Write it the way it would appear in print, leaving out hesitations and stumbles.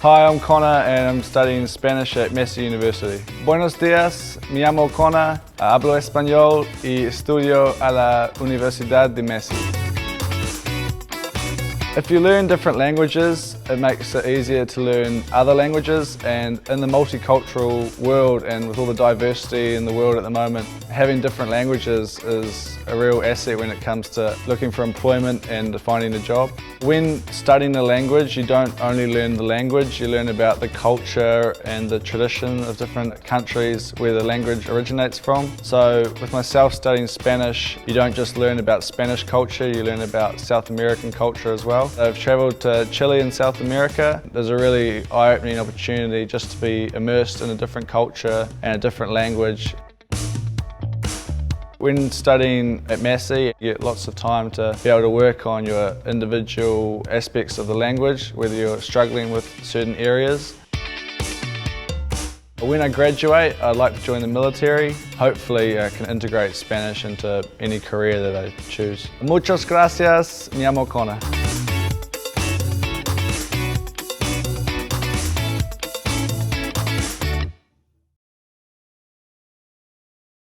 Hi, I'm Connor and I'm studying Spanish at Messi University. Buenos días, me llamo Connor, hablo español y estudio a la Universidad de Messi. If you learn different languages, it makes it easier to learn other languages, and in the multicultural world and with all the diversity in the world at the moment, having different languages is a real asset when it comes to looking for employment and finding a job. When studying a language, you don't only learn the language, you learn about the culture and the tradition of different countries where the language originates from. So with myself studying Spanish, you don't just learn about Spanish culture, you learn about South American culture as well. I've travelled to Chile and South America. There's a really eye-opening opportunity just to be immersed in a different culture and a different language. When studying at Messi, you get lots of time to be able to work on your individual aspects of the language, whether you're struggling with certain areas. When I graduate, I'd like to join the military. Hopefully I can integrate Spanish into any career that I choose. Muchas gracias, me llamo Connor.